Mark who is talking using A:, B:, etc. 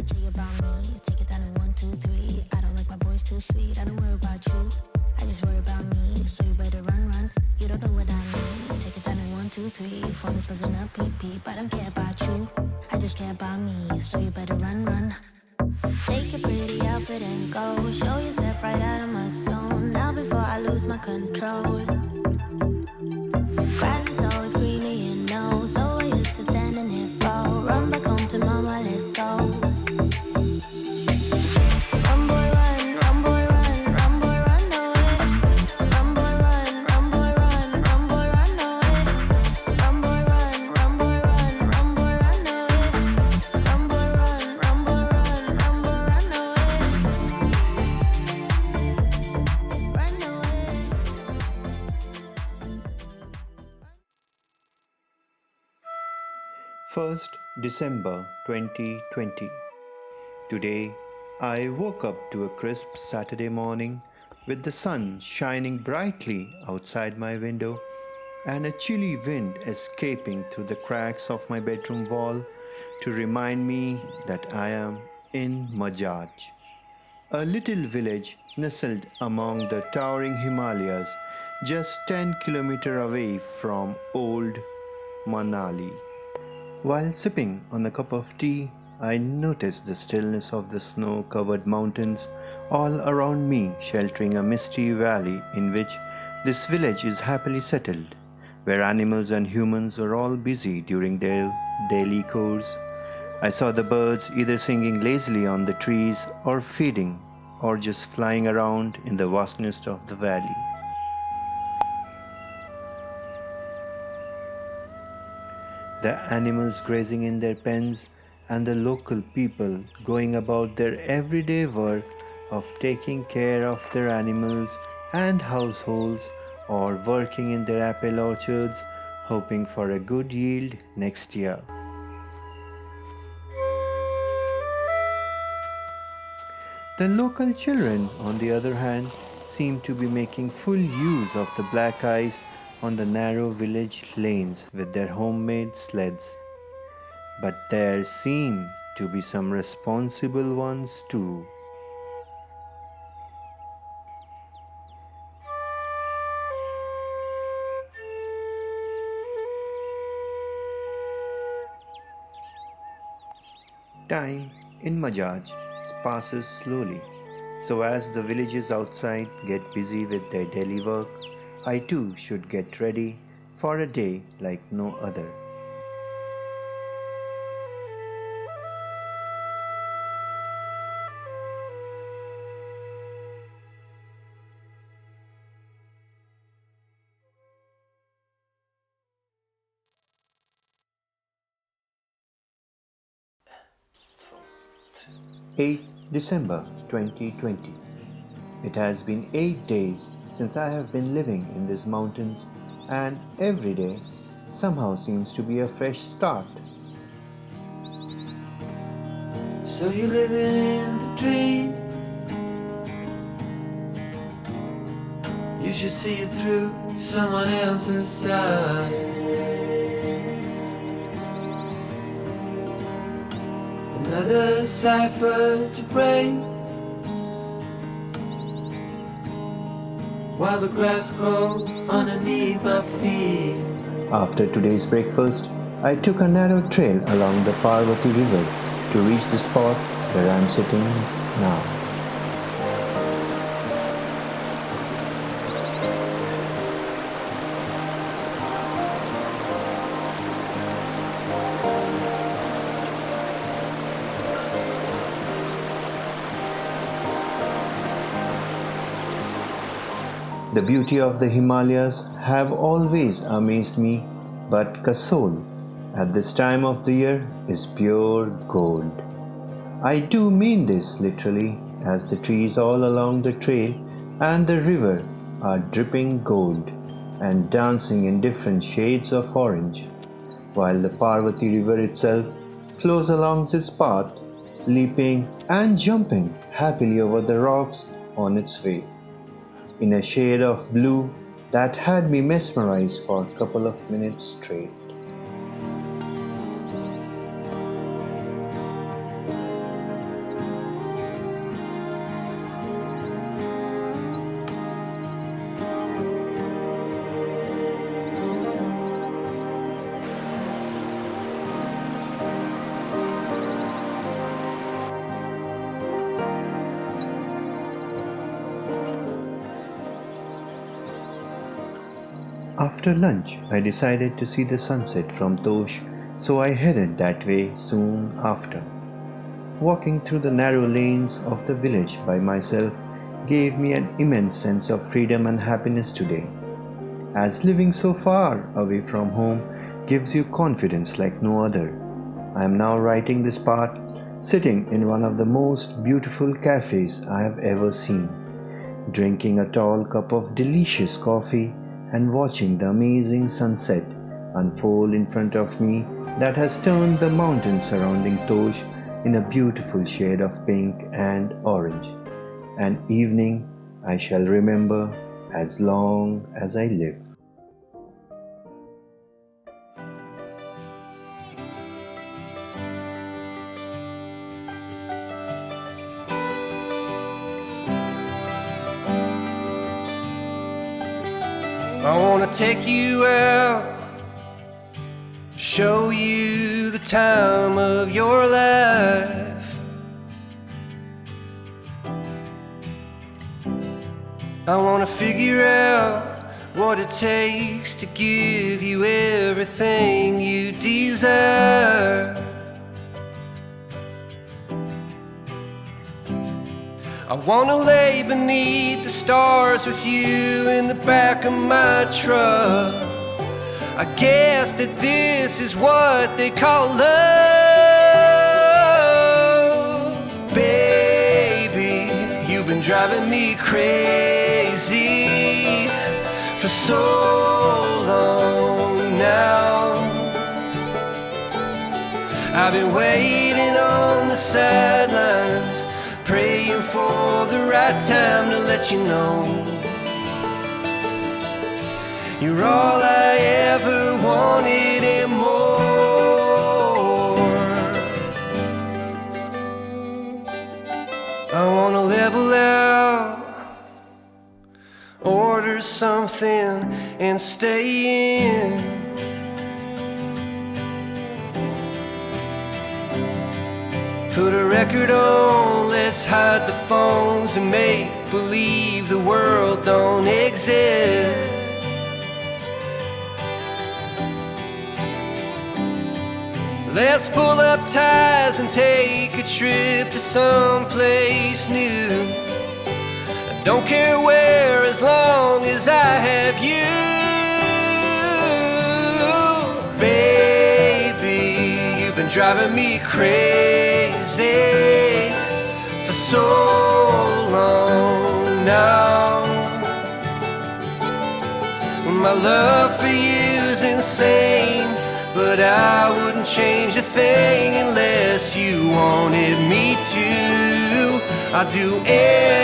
A: tell you about me. Take it down in 1, 2, 3. I don't like my boys too sweet. I don't worry about you. I just worry about me. So you better run, run. You don't know what I need. Take it down in 1, 2, 3. Phone is buzzing up, beep, beep. I don't care about you. I just care about me. So you better run, run. Take your pretty outfit and go. Show yourself right out of my zone. Now before I lose my control. Grass is always greener, you know. So I used to stand in it for. Run back home to mama, let's go. Run boy run, run boy run, run boy run away. Run boy run, run boy run, run boy run away. Run boy run, run boy run, run boy run away. Run boy run, run boy run, run boy run away. Run away.
B: 1st December 2020. Today, I woke up to a crisp Saturday morning with the sun shining brightly outside my window and a chilly wind escaping through the cracks of my bedroom wall to remind me that I am in Majhach, a little village nestled among the towering Himalayas just 10 kilometers away from old Manali. While sipping on a cup of tea, I noticed the stillness of the snow-covered mountains all around me, sheltering a misty valley in which this village is happily settled, where animals and humans are all busy during their daily chores. I saw the birds either singing lazily on the trees or feeding or just flying around in the vastness of the valley. The animals grazing in their pens, and the local people going about their everyday work of taking care of their animals and households or working in their apple orchards, hoping for a good yield next year. The local children, on the other hand, seem to be making full use of the black ice on the narrow village lanes with their homemade sleds. But there seem to be some responsible ones too. Time in Majhach passes slowly, so as the villagers outside get busy with their daily work, I too should get ready for a day like no other. December 8, 2020. It has been 8 days since I have been living in these mountains, and every day somehow seems to be a fresh start.
C: So you live in the dream. You should see it through someone else's side. Another cipher to break, while the grass grows underneath my feet.
B: After today's breakfast, I took a narrow trail along the Parvati river to reach the spot where I am sitting now. The beauty of the Himalayas have always amazed me, but Kasol at this time of the year is pure gold. I do mean this literally, as the trees all along the trail and the river are dripping gold and dancing in different shades of orange, while the Parvati river itself flows along its path, leaping and jumping happily over the rocks on its way, in a shade of blue that had me mesmerized for a couple of minutes straight. After lunch, I decided to see the sunset from Tosh, so I headed that way soon after. Walking through the narrow lanes of the village by myself gave me an immense sense of freedom and happiness today, as living so far away from home gives you confidence like no other. I am now writing this part sitting in one of the most beautiful cafes I have ever seen, drinking a tall cup of delicious coffee and watching the amazing sunset unfold in front of me that has turned the mountains surrounding Tosh in a beautiful shade of pink and orange. An evening I shall remember as long as I live.
C: I wanna take you out, show you the time of your life. I wanna figure out what it takes to give you everything you desire. I wanna lay beneath the stars with you in the back of my truck. I guess that this is what they call love. Baby, you've been driving me crazy for so long now. I've been waiting on the sidelines, praying for the right time to let you know you're all I ever wanted and more. I wanna level out, order something and stay in. Put a record on, let's hide the phones and make believe the world don't exist. Let's pull up ties and take a trip to someplace new. I don't care where as long as I have you. Baby, you've been driving me crazy for so long now. My love for you is insane, but I wouldn't change a thing unless you wanted me to. I'd do anything